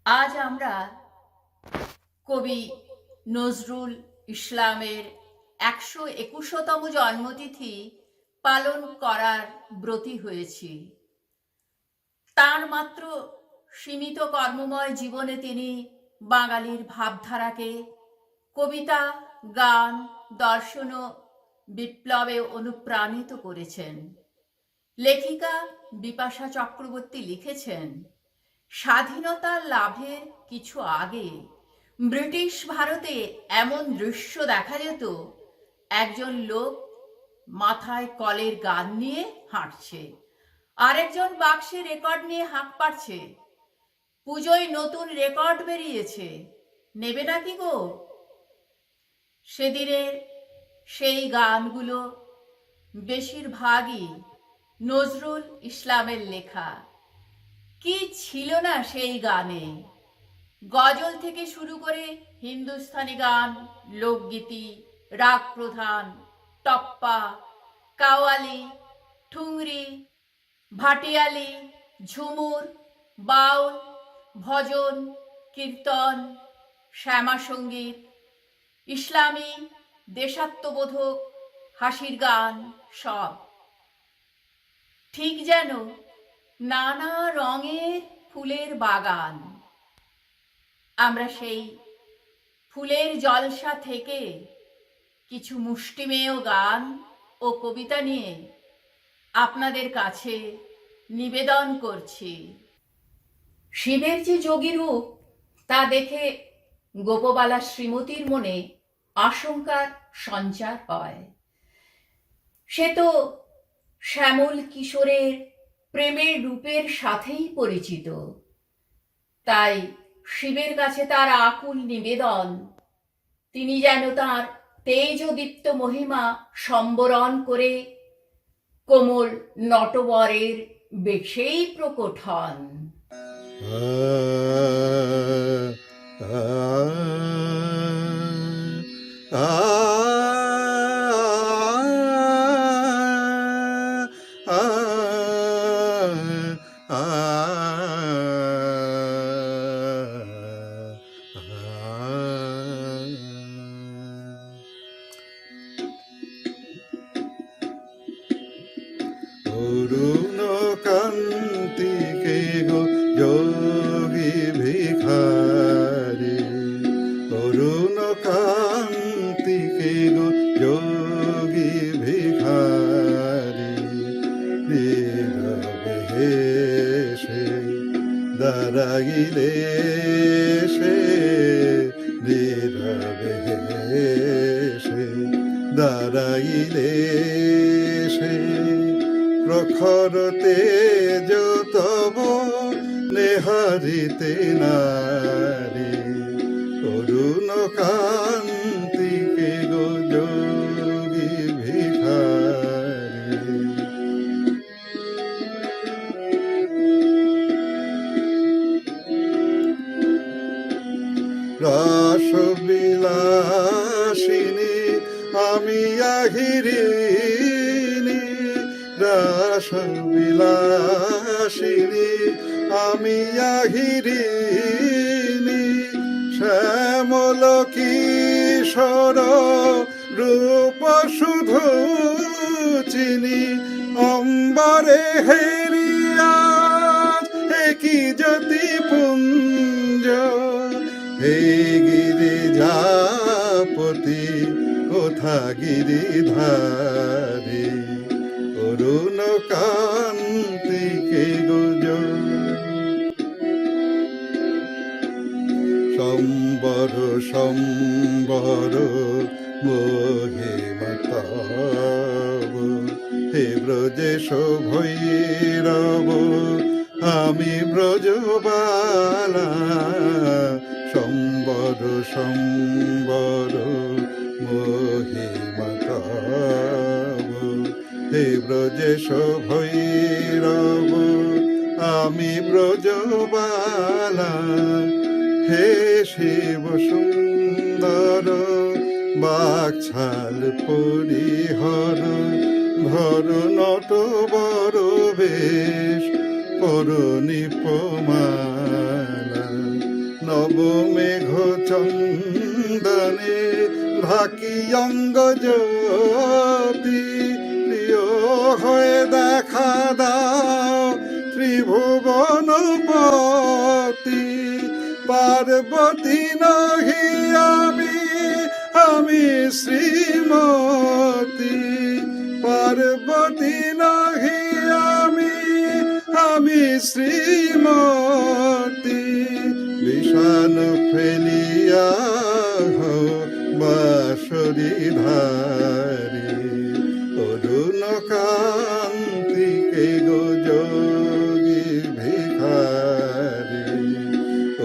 আজ আমরা কবি নজরুল ইসলামের ১২১তম জন্মতিথি পালন করার ব্রতী হয়েছি। তার মাত্র সীমিত কর্মময় জীবনে তিনি বাঙালির ভাবধারাকে কবিতা, গান, দর্শন ও বিপ্লবে অনুপ্রাণিত করেছেন। লেখিকা বিপাশা চক্রবর্তী লিখেছেন, স্বাধীনতা লাভের কিছু আগে ব্রিটিশ ভারতে এমন দৃশ্য দেখা যেত, একজন লোক মাথায় কলের গান নিয়ে হাঁটছে, আরেকজন বাক্সে রেকর্ড নিয়ে হাঁক পাড়ছে। পুজোয় নতুন রেকর্ড বেরিয়েছে, নেবে নাকি গো? সেদিনের সেই গানগুলো বেশিরভাগই নজরুল ইসলামের লেখা। কি ছিল না সেই গানে! গজল থেকে শুরু করে হিন্দুস্তানি গান, লোকগীতি, রাগ প্রধান, টপ্পা, কাওয়ালি, ঠুংরি, ভাটিয়ালি, ঝুমুর, বাউল, ভজন, কীর্তন, শ্যামা সঙ্গীত, ইসলামী, দেশাত্মবোধক, হাসির গান, সব ঠিক যেন নানা রঙের ফুলের বাগান। আমরা সেই ফুলের জলসা থেকে কিছু মুষ্টিমেয় গান ও কবিতা নিয়ে আপনাদের কাছে নিবেদন করছি। শিবের যে যোগী রূপ তা দেখে গোপবালা শ্রীমতীর মনে আশঙ্কার সঞ্চার হয়। সে তো শ্যামল কিশোরের প্রেমের রূপের সাথেই পরিচিত। তাই শিবের কাছে তার আকুল নিবেদন, তিনি যেন তার তেজদীপ্ত মহিমা সম্বরণ করে কোমল নটবরের বেশেই প্রকট হন। অরুণ কান্তিকে গো যোগী ভিখারি, অরুণ কান্তিকে গো যোগী ভিখারি, নীরবে হেসে দাঁড়াইলে সে, নীরবে হেসে দাঁড়াইলে সে, প্রখর তেজ তব নেহারিতে নারী, অরুণ কান্তিকে গো যোগী ভিখারি। রাস বিলাসিনী আমি আহিরিনী, রাস বিলাসিনী আমি আহিরিনী, শ্যামল কিশোর রূপ শুধু চিনি, অম্বরে হেরিয়া কি জ্যোতি পুঞ্জ, হে গিরিজাপতি কোথা গিরিধারী, অরুণ কান্তিকে গো সম্বর সম্বর মহিমা তব, হে ব্রজেশ ভৈরব আমি ব্রজবালা, সম্বর সম্বর মহিমা তব, হে ব্রজেশ ভৈরব আমি ব্রজবালা, হে শিব সুন্দর বাকছাল পরিহর, ধর নটবর বেশ পর নিপমালা, নবমেঘ চন্দনে ঢাকি অঙ্গ জ্যোতি, প্রিয় হয়ে দেখা দাও ত্রিভুবনপতি। পার্বতী নহি আমি শ্রীমতী, পার্বতী নহি আমি শ্রীমতী। বিষাণ ফেলিয়া বাঁশরি ধারে, অরুণ কান্তিকে গো যোগী ভিখারি,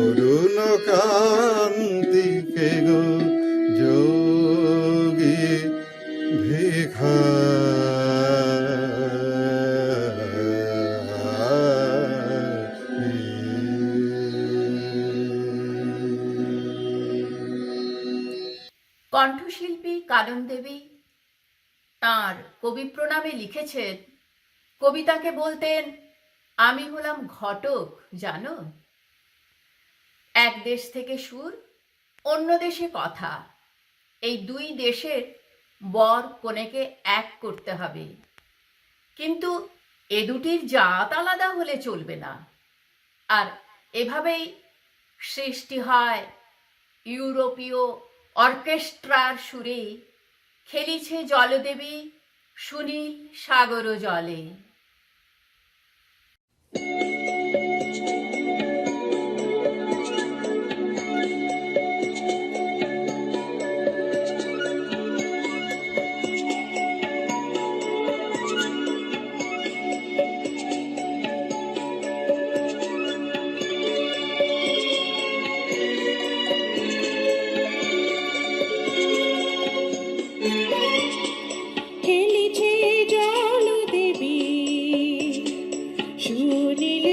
অরুণ কান্তিকে গো যোগী কণ্ঠশিল্পী কানন দেবী তাঁর কবি প্রণামে লিখেছেন, কবিতাকে বলতেন আমি হলাম ঘটক জানো। এক দেশ থেকে সুর, অন্য দেশে কথা, এই দুই দেশের বর কনেকে এক করতে হবে, কিন্তু এ দুটির জাত আলাদা হলে চলবে না। আর এভাবেই সৃষ্টি হয় ইউরোপীয় অর্কেস্ট্রার সুরে খেলিছে জলদেবী সুনীল সাগর জলে। খেলিছে জলদেবী সুনীল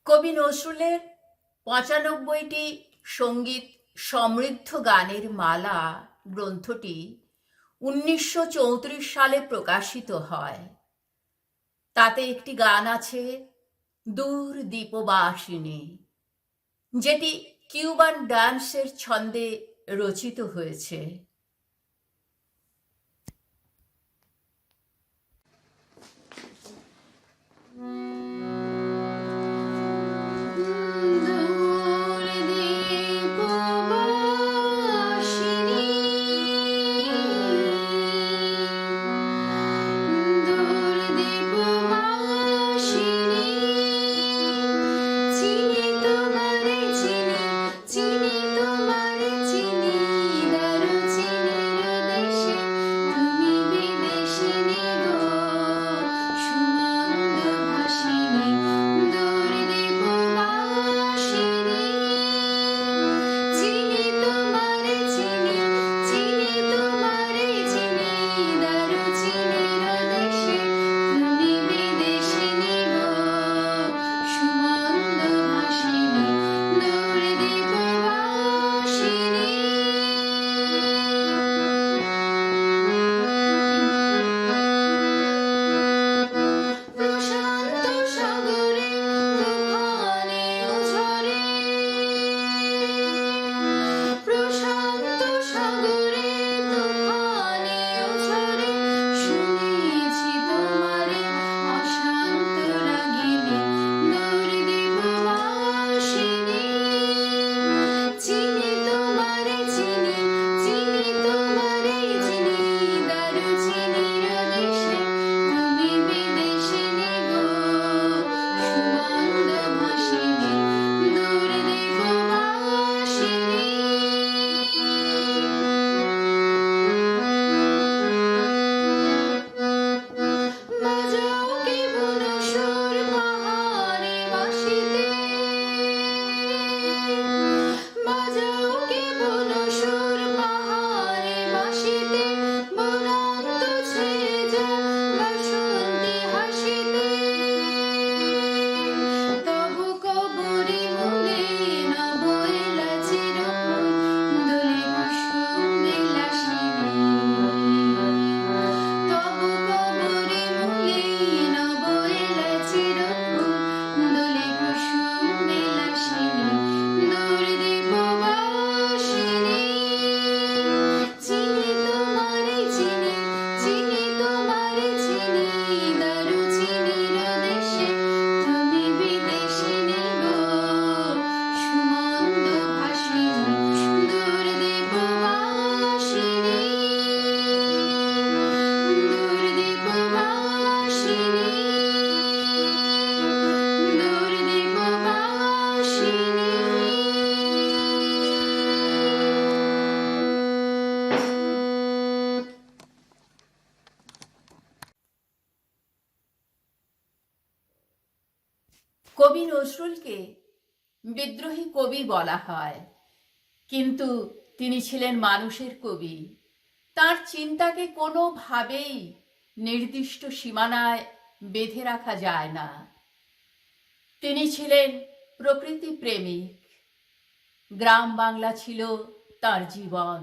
কবি নজরুলের ৯৫টি সঙ্গীত সমৃদ্ধ গানের মালা গ্রন্থটি ১৯৩৪ সালে প্রকাশিত হয়। তাতে একটি গান আছে, দূর দ্বীপবাসিনী, যেটি কিউবান ডান্সের ছন্দে রচিত হয়েছে। কবি নজরুলকে বিদ্রোহী কবি বলা হয়, কিন্তু তিনি ছিলেন মানুষের কবি। তার চিন্তাকে কোনোভাবেই নির্দিষ্ট সীমানায় বেঁধে রাখা যায় না। তিনি ছিলেন প্রকৃতি প্রেমিক। গ্রাম বাংলা ছিল তার জীবন,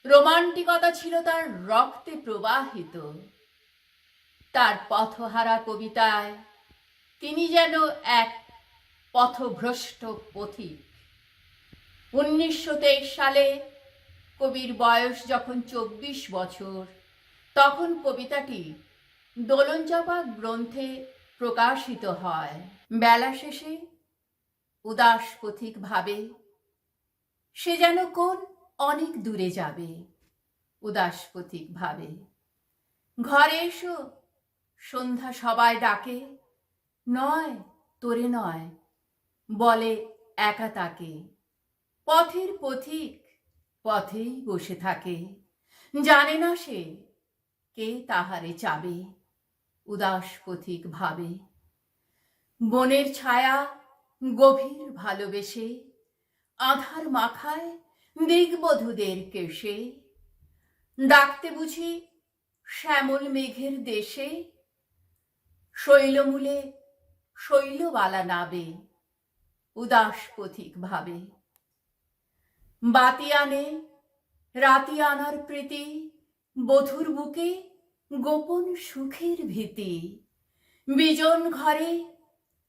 রোমান্টিকতা ছিল তার রক্তে প্রবাহিত। তার পথহারা কবিতায় তিনি যেন এক পথভ্রষ্ট পথিক। ১৯২৩ সালে কবির বয়স যখন ২৪ বছর, তখন কবিতাটি দোলনচাঁপা গ্রন্থে প্রকাশিত হয়। বেলা শেষে উদাস পথিক ভাবে সে যেন কোন অনেক দূরে যাবে। উদাস পথিক ভাবে ঘরে এসো, সন্ধ্যা সবাই ডাকে, নয় তোরে নয় বলে একা তাকে। পথের পথিক পথেই বসে থাকে, জানে না সে কে তাহারে চাবে। উদাস পথিক ভাবে বনের ছায়া গভীর ভালোবেসে, আধার মাখায় দিগবধূদের কেশে। ডাকতে বুঝি শ্যামল মেঘের দেশে, শৈলমূলে শৈলবালা নাবে উদাস পথিক ভাবে। বাতি আনে রাতি আনার প্রীতি, বধুর বুকে গোপন সুখের ভীতি। বিজন ঘরে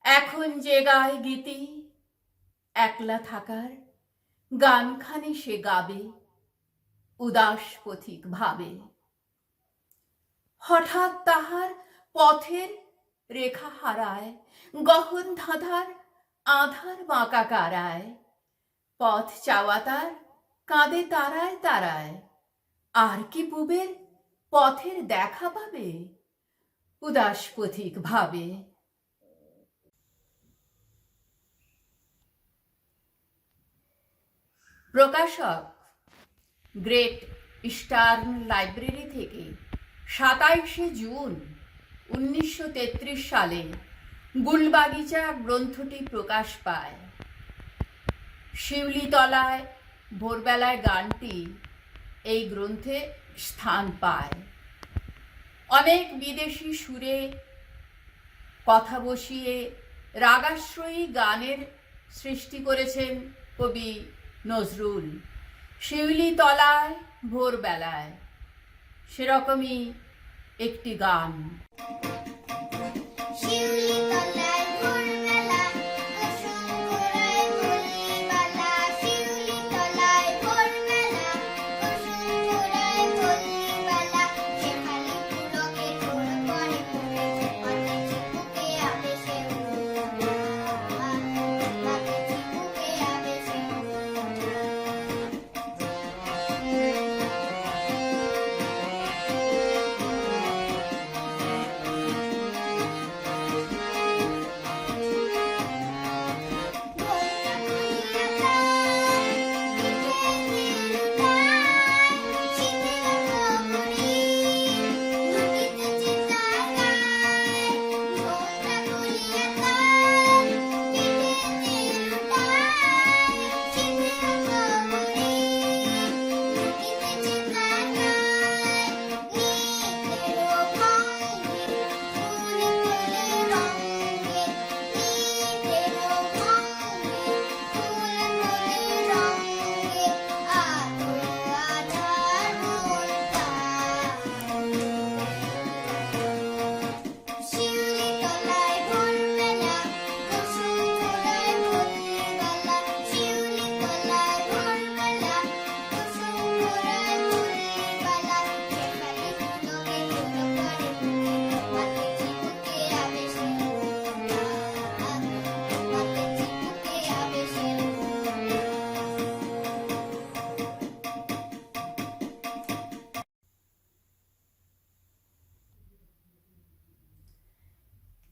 এখন যে গায় গীতি, একলা থাকার গানখানি সে গাবে উদাস পথিক ভাবে। হঠাৎ তাহার পথের রেখা হারায়, গহন ধাঁধার আধার বাঁকা কারায়। পথ চাওয়া তার কাঁদে তারায় তারায়, আর কি পুবের পথের দেখা পাবে উদাস পথিক ভাবে। প্রকাশক গ্রেট ইস্টার্ন লাইব্রেরি থেকে 27শে জুন 1933 সালে গুলবাগিচা গ্রন্থটি প্রকাশ পায়। শিউলিতলায় ভোরবেলায় গানটি এই গ্রন্থে স্থান পায়। অনেক বিদেশি সুরে কথা বসিয়ে রাগাশ্রয়ী গানের সৃষ্টি করেছেন কবি নজরুল। শিউলিতলায় ভোরবেলায় সেরকমই একটি গান।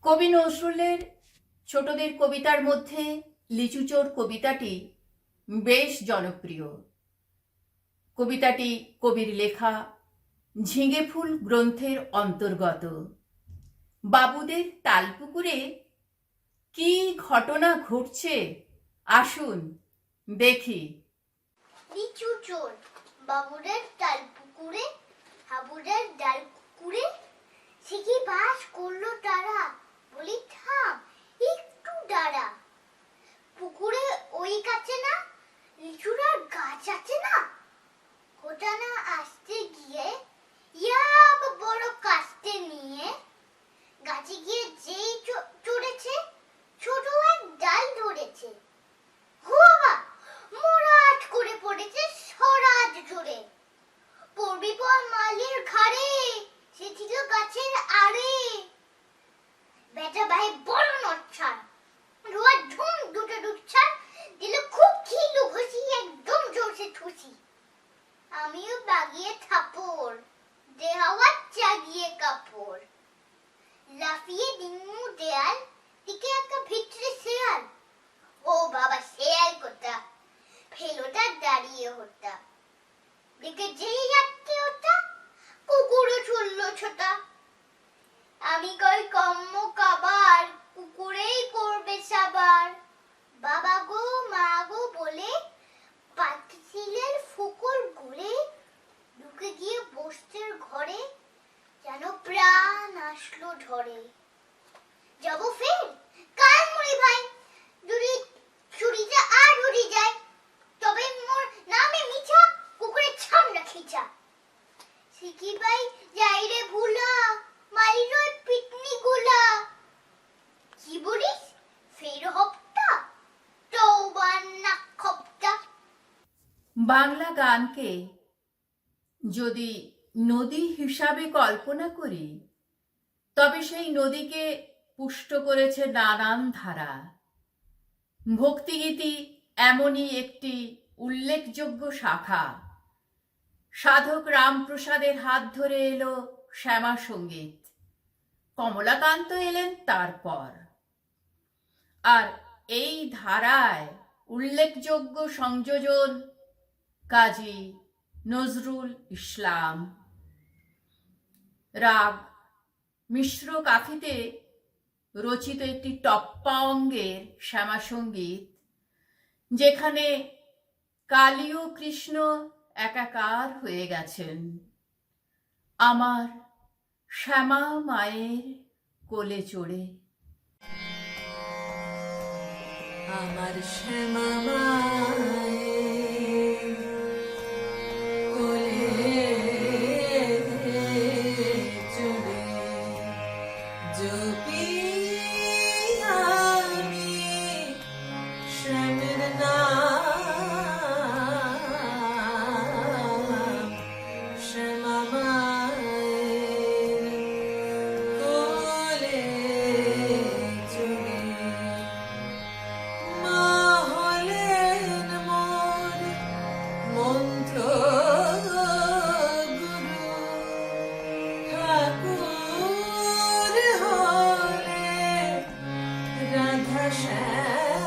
কবি নজরুলের ছোটদের কবিতার মধ্যে লিচুচোর কবিতাটি বেশ জনপ্রিয়। কবিতাটি কবির লেখা ঝিঙে ফুল গ্রন্থের অন্তর্গত। বাবুদের তালপুকুরে কি ঘটনা ঘটছে আসুন দেখি। লিচুচোর বাবুদের তালপুকুরে, হাবুদের ডাল কুকুরে, সে কি বাস করলো তারা, বলি থাম একটু দাঁড়া। পুকুরে ওই কাছে না লিচুরার গাছ আছে না, ওটা না আসতে গিয়ে ইয়া বড় কাস্তে নিয়ে গাছে গিয়ে যেই চড়েছে ছোট এক ডাল ধরেছে। হো বাবা, মোরাট করে পড়েছে সরাজ জোরে, পড়বি পর মালির ঘাড়ে, সে ছিল গাছের আড়ে। বেটা ভাই বড় নচ্ছার, রোয়া ঝুম দুটো দুচ্ছার, দিল খুব খিলু ঘষি একদম জোরসে ঠুসি। আমিও বাগিয়ে থাপড়, দেহাওয়া চাগিয়ে কাপড়, লাফিয়ে দিনু দেয়াল, দিকে একটা ভিতরে শেয়াল। ও বাবা শেয়াল কোথা, ফেলোটা দাঁড়িয়ে হতা, দিকে যেই যাচ্ছে ওটা কুকুরও চললো ছোটা। আমি কই কম্ম কাবার, কুকুরেই করবে সাবার। বাবা গো মা গো বলে পাতিলের ফুকর গলে ঢুকে গিয়ে বসতের ঘরে, যেন প্রাণ আসলো ঝরে। যাবো ফের কি ভাই যাই রে ভুলা মাইরো পিটনি গুলা কি বলিস ফের হপ্তা তৌবার না খপ্তা। বাংলা গানকে যদি নদী হিসাবে কল্পনা করি, তবে সেই নদীকে পুষ্ট করেছে নানান ধারা। ভক্তিগীতি এমনই একটি উল্লেখযোগ্য শাখা। সাধক রামপ্রসাদের হাত ধরে এলো শ্যামা সঙ্গীত, কমলাকান্ত এলেন তারপর। আর এই ধারায় উল্লেখযোগ্য সংযোজন কাজী নজরুল ইসলাম। রাগ মিশ্র কাফিতে রচিত একটি টপ্পা অঙ্গের শ্যামা সঙ্গীত, যেখানে কালী ও কৃষ্ণ একাকার হয়ে গেছেন। আমার শ্যামা মায়ের কোলে চড়ে। আমার শ্যামা মায়ের কোলে চড়ে জপি আমি শ্যামের নাম। শ্যামা মায়ের কোলে চড়ে মা হলেন মোর মন্ত্র গুরু, ঠাকুর হলে রাধা শ্যাম।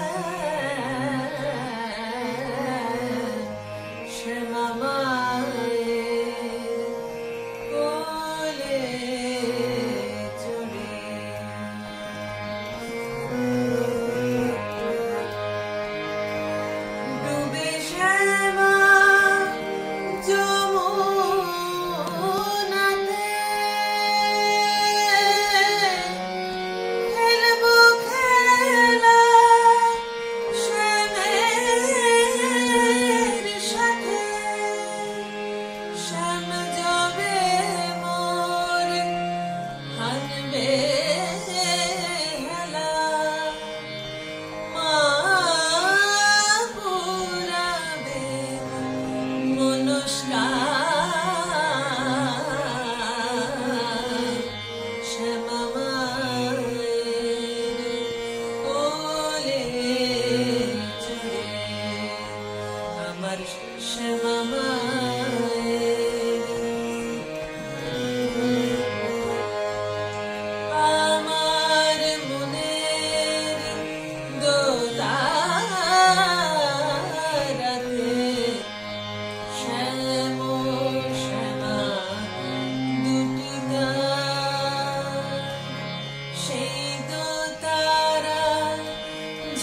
শ্যামা মায়ের কোলে চড়ে ডুবে শ্যামা যমুনাতে, খেলবো খেলা শ্যামের সাথে। শ্যাম যাবে মোর হানবে হেলা, মা পুরাবে মনস্কার। শ্যামা মায়ের কোলে চড়ে আমার শ্যামা মায়ের। আমার মনের দোতারাতে শ্যাম শ্যামা দুটি গান। সেই দোতারা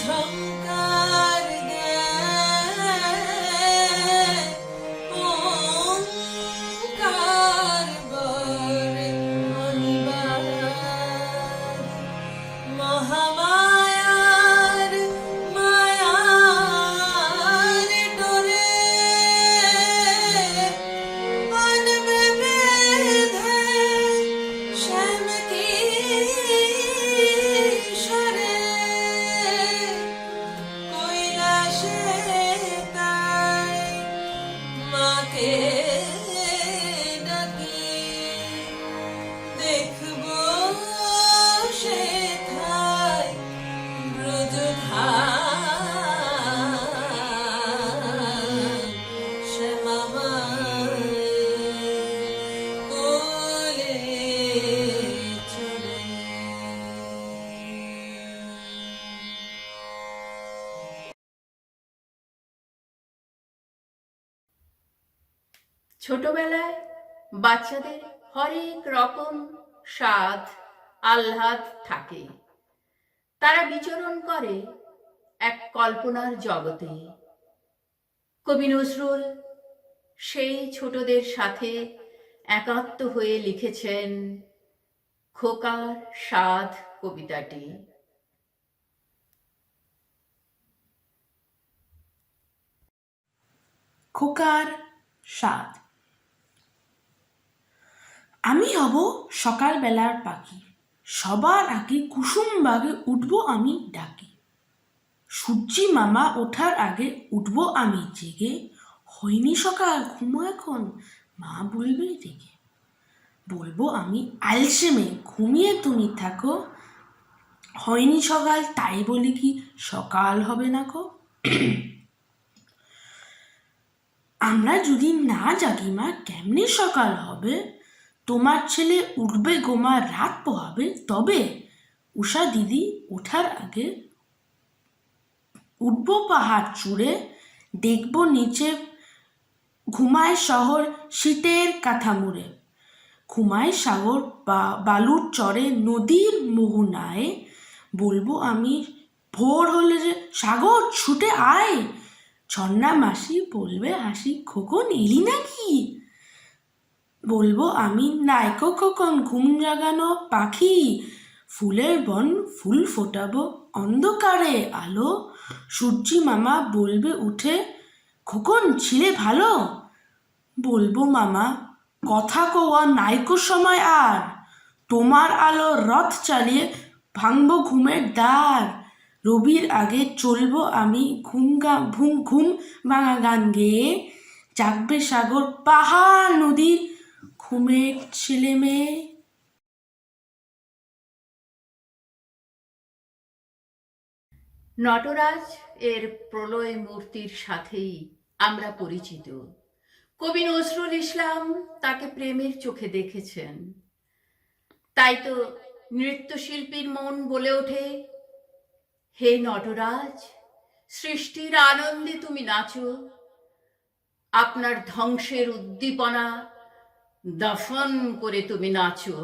ঝংকার দেয় ওঙ্কার বরে অনিবার। মহামায়ার মায়ার ডোরে বাঁধবে বেঁধে শ্যাম কিশোরে। কৈলাসে তাই মাকে ডাকি, দেখবো সেথায় ব্রজধাম। শ্যামা মায়ের কোলে চড়ে ছোটবেলায় বাচ্চাদের হরেক রকম স্বাদ আহ্লাদ থাকে। তারা বিচরণ করে এক কল্পনার জগতে। কবি নজরুল সেই ছোটদের সাথে একাত্ম হয়ে লিখেছেন খোকার স্বাদ কবিতাটি। খোকার স্বাদ। আমি হব সকালবেলার পাখি, সবার আগে কুসুম বাগে উঠবো আমি ডাকি। সূর্যি মামা ওঠার আগে উঠবো আমি জেগে, হয়নি সকাল ঘুমো এখন মা বলবে রেগে। বলবো আমি আলসেমে ঘুমিয়ে তুমি থাকো, হয়নি সকাল তাই বলি কি সকাল হবে না গো। আমরা যদি না জাগি মা কেমনে সকাল হবে, তোমার ছেলে উঠবে গোমা রাত পোহাবে তবে। উষা দিদি ওঠার আগে উঠবো পাহাড় চূড়ে, দেখবো নিচে ঘুমায় শহর শীতের কাঁথা মুড়ে। ঘুমায় সাগর বালুর চরে নদীর মোহনায়, বলবো আমি ভোর হলে যে সাগর ছুটে আয়। ঝর্ণা মাসি বলবে হাসি খোকন এলি নাকি। বলবো আমি নাইকো খোকন ঘুম জাগানো পাখি, ফুলের বন ফুল ফোটাবো অন্ধকারে আলো। সূর্যি মামা বলবে উঠে খোকন ছিলে ভালো। বলবো মামা কথা কোয়া নাইকো সময় আর, তোমার আলো রথ চালিয়ে ভাঙবো ঘুমের দ্বার। রবির আগে চলবো আমি ঘুম ভাঙা গান গেয়ে, জাগবে সাগর পাহাড় নদীর ঘুমের ছেলে মেয়ে। নটরাজ এর প্রলয় মূর্তির সাথেই আমরা পরিচিত। কবি নজরুল ইসলাম তাকে প্রেমের চোখে দেখেছেন। তাই তো নৃত্যশিল্পীর মন বলে ওঠে, হে নটরাজ সৃষ্টির আনন্দে তুমি নাচো, আপনার ধ্বংসের উদ্দীপনা দফন করে তুমি নাচো।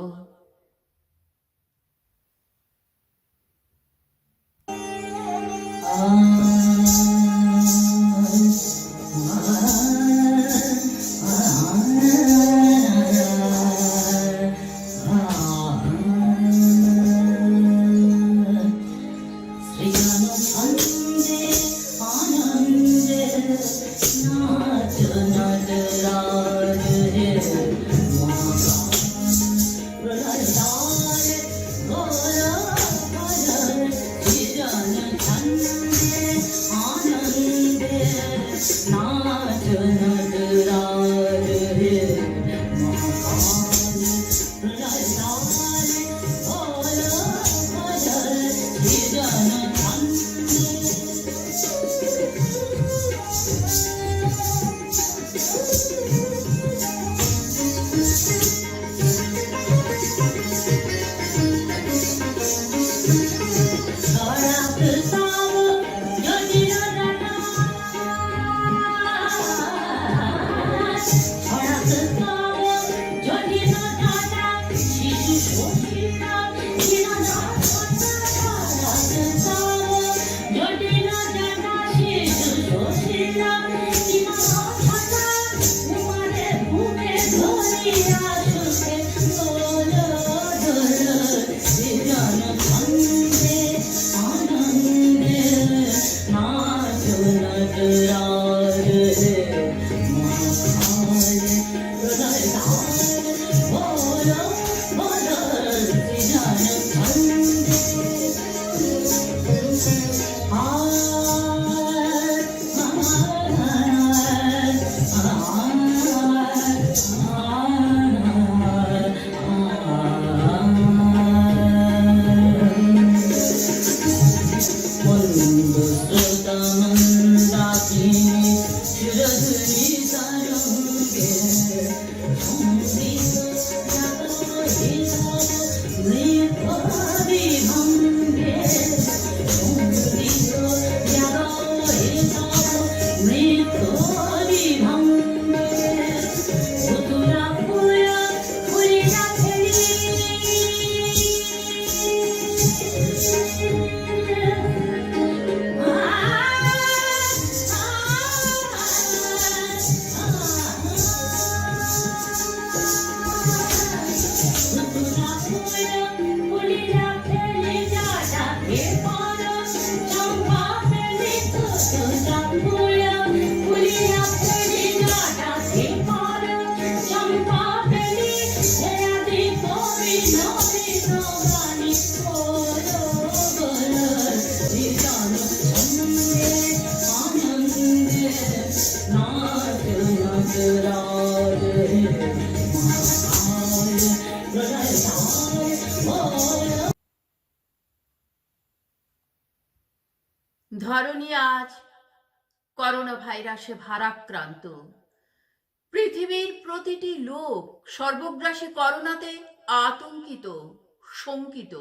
ধরণী আজ করোনা ভাইরাসে ভারাক্রান্ত। পৃথিবীর প্রতিটি লোক সর্বগ্রাসী করোনাতে আতঙ্কিত, শঙ্কিত।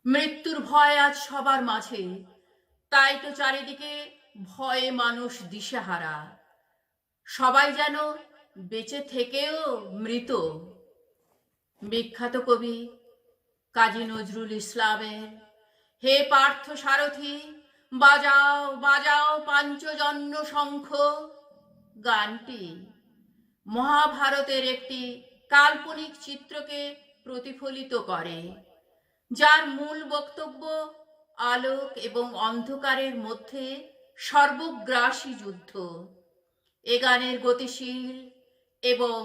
মৃত্যুর ভয় আজ সবার মাঝে, তাই তো চারিদিকে ভয়ে মানুষ দিশেহারা। সবাই যেন বেঁচে থেকেও মৃত। বিখ্যাত কবি কাজী নজরুল ইসলামের হে পার্থ সারথি বাজাও বাজাও পাঞ্চজন্য শঙ্খ গানটি মহাভারতের একটি কাল্পনিক চিত্রকে প্রতিফলিত করে, যার মূল বক্তব্য আলোক এবং অন্ধকারের মধ্যে সর্বগ্রাসী যুদ্ধ। এ গানের গতিশীল এবং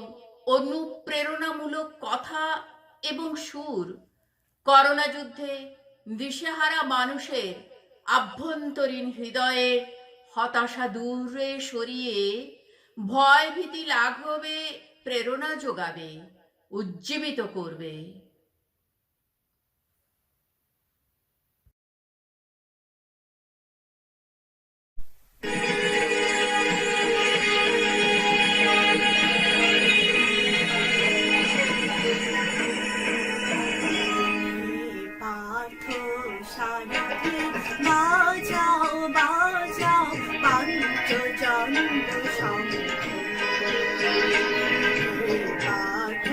অনুপ্রেরণামূলক কথা এবং সুর করোনা যুদ্ধে দিশেহারা মানুষের আভ্যন্তরীণ হৃদয়ের হতাশা দূরে সরিয়ে ভয় ভীতি লাঘবে প্রেরণা যোগাবে, উজ্জীবিত করবে। পার্থ সারথি বাজাও বাজাও পাঞ্চজন্য শঙ্খ। পার্থ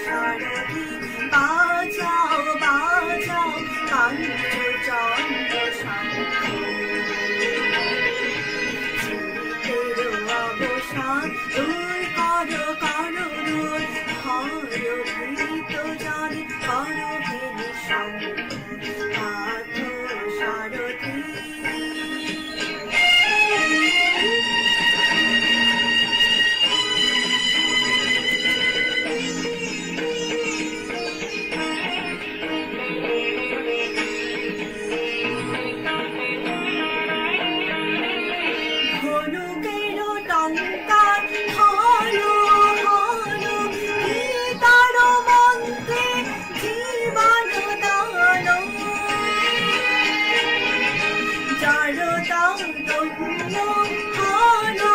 সারথি বাজাও বাজাও পাঞ্চজন্য শঙ্খ। চিত্তের অবসান দূর করো করো দূর, হর ভীত জানি করো হে নিঃসঙ্গ। পার্থ সারথি ধনুকের টঙ্কার হলো হলো গীতার মন্ত্রে জীবন দান। জড়তা দন্য হলো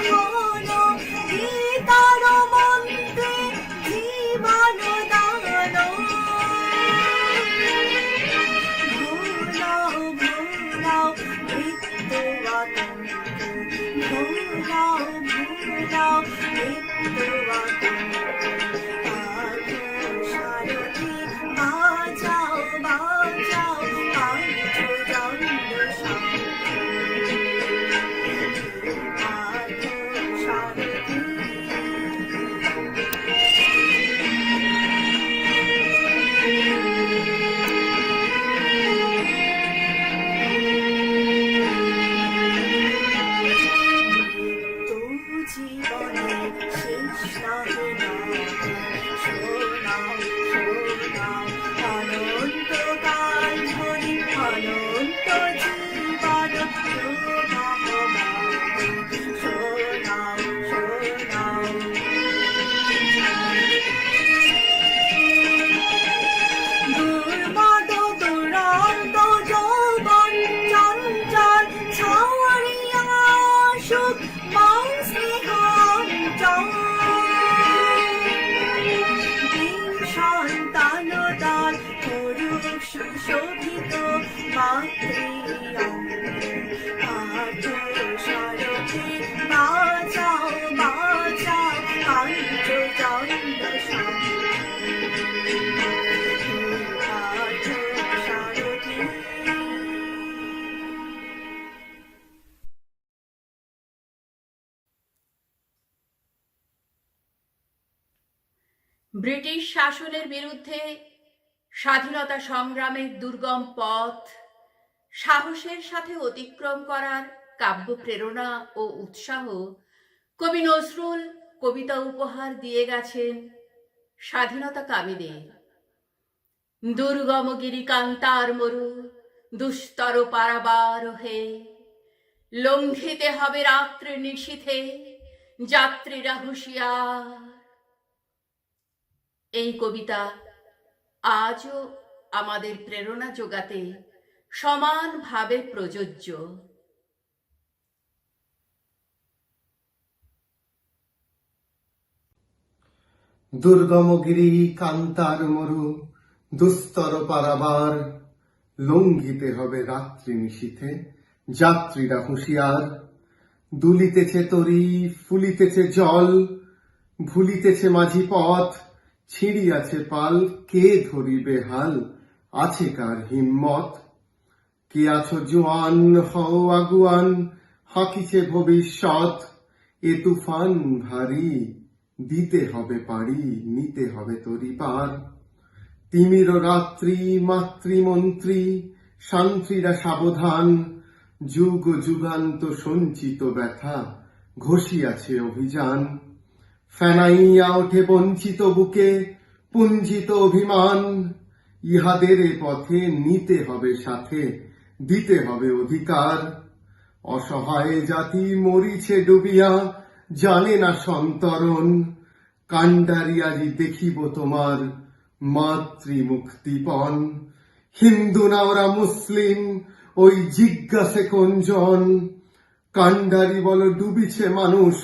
হলো গীতার মন্ত্রে জীবন দান। ভোলাও ভোলাও মৃত্যু আতঙ্ক, ভোলাও ভোলাও মৃত্যু আতঙ্ক। পার্থ সারথি বাজাও বাজাও পাঞ্চজন্য শঙ্খ। পার্থ সারথি তো জীবনে শেষ নাহে নাহে, শোনাও শোনাও অনন্তকাল ধরি অনন্ত জীবন প্রবাহমান। শোনাও শোনাও দুর্মদ দুরন্ত যৌবন চঞ্চল ছাওয়ারিয়া সুখ মন স্নেহ অঞ্চল। দিন সন্তান দল পুরুষ সুশোভিত মাতৃঅঙ্গ। পার্থ সারথি বাজাও বাজাও পাঞ্চজন্য শঙ্খ। পার্থ সারথি ব্রিটিশ শাসনের বিরুদ্ধে স্বাধীনতা সংগ্রামের দুর্গম পথ সাহসের সাথে অতিক্রম করার কাব্য প্রেরণা ও উৎসাহ কবি নজরুল কবিতা উপহার দিয়ে গেছেন স্বাধীনতা কামীদের। দুর্গম গিরিকান্তার মরু দুস্তর পারাবার হে, লঙ্ঘিতে হবে রাত্রে নিশীথে যাত্রীরা হুঁশিয়ার। এই কবিতা আজও আমাদের প্রেরণা যোগাতে সমানভাবে প্রযোজ্য। দুর্গমগিরি কান্তার মরু দুস্তর পারাবার, লঙ্ঘিতে হবে রাত্রি নিশীথে যাত্রীরা হুঁশিয়ার। দুলিতেছে তরি ফুলিতেছে জল, ভুলিতেছে মাঝি পথ, ছিঁড়িয়াছে পাল, কে ধরিবে হাল, আছে কার হিম্মত? কে আছো জোয়ান হও আগুয়ান, হাকিছে ভবিষ্যৎ, এ তুফান ভারী, দিতে হবে পারি, নিতে হবে তরি পার। তিমির রাত্রি মাতৃমন্ত্রী শান্ত্রীরা সাবধান, যুগ যুগান্ত সঞ্চিত ব্যথা ঘষিয়াছে অভিযান। ফেনাইয়া ওঠে বঞ্চিত বুকে পুঞ্জিত অভিমান, ইহাদের এ পথে নিতে হবে সাথে, দিতে হবে অধিকার। অসহায় জাতি মরিছে ডুবিয়া, জানে না সন্তরণ, কাণ্ডারি আজি দেখিব তোমার মাতৃমুক্তিপণ। হিন্দু না ওরা মুসলিম, ওই জিজ্ঞাসে কোনজন, কাণ্ডারি বল ডুবিছে মানুষ,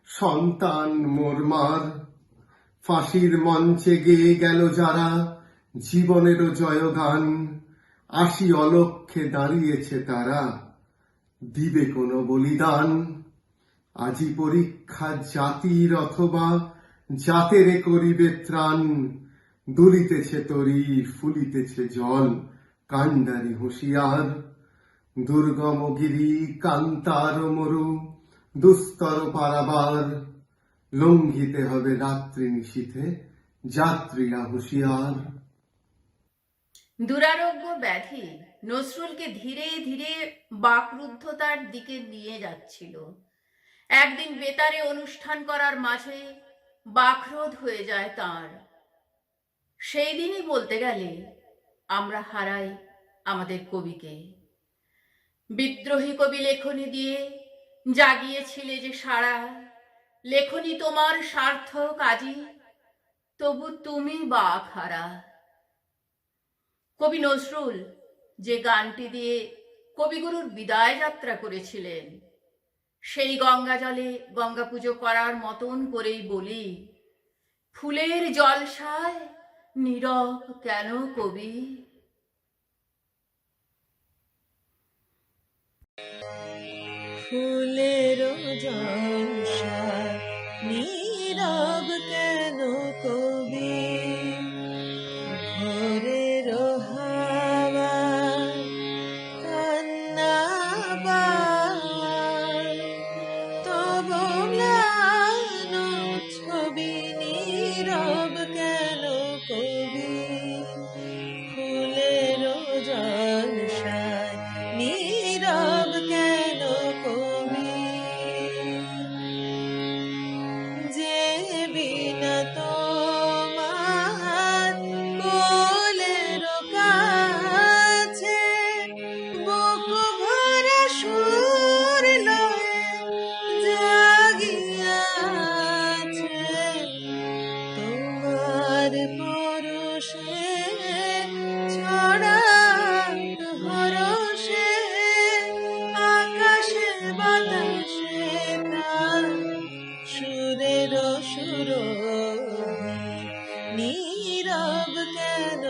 সন্তান মোরমার। ফাঁসির মঞ্চে গেয়ে গেল যারা জীবনেরও জয়গান, আসি অলক্ষ্যে দাঁড়িয়েছে তারা, দিবে কোনো বলিদান। আজি পরীক্ষা জাতির অথবা জাতেরে করিবে ত্রাণ, দুলিতেছে তরি ফুলিতেছে জল, কাণ্ডারি হুঁশিয়ার। দুর্গমগিরি কান্তার মরু দুস্তর পারাবার, লঙ্ঘিতে হবে রাত্রি নিশীথে যাত্রীরা হুঁশিয়ার। দুরারোগ্য ব্যাধি নজরুলকে ধীরে ধীরে বাকরুদ্ধতার দিকে নিয়ে যাচ্ছিল। একদিন বেতারে অনুষ্ঠান করার মাঝে বাকরোধ হয়ে যায় তার। সেই দিনই বলতে গেলে আমরা হারাই আমাদের কবিকে। বিদ্রোহী কবি লেখনী দিয়ে জাগিয়েছিলে যে সারা, লেখনী তোমার সার্থক আজি, তবু তুমি বাক হারা। কবি নজরুল যে গানটি দিয়ে কবিগুরুর বিদায় যাত্রা করেছিলেন, সেই গঙ্গা জলে গঙ্গা পুজো করার মতন করেই বলি, ফুলের জলসায় নীরব কেন কবি? ফুলের জলসায় নীরব কেন কবি? ভোরের হাওয়া কান্না পায়, তবু ম্লান ছবি নীরব কেন কবি? ফুলের জলসায় নীরব কেন কবি? যে বিনা তোমার কোলের কাছে বুক ভরা সুর লয়ে জাগিয়াছে, তোমার পরশে ছড়া হরষে আকাশে বাতাসে তার সুরের সুরভি, নীরব কেন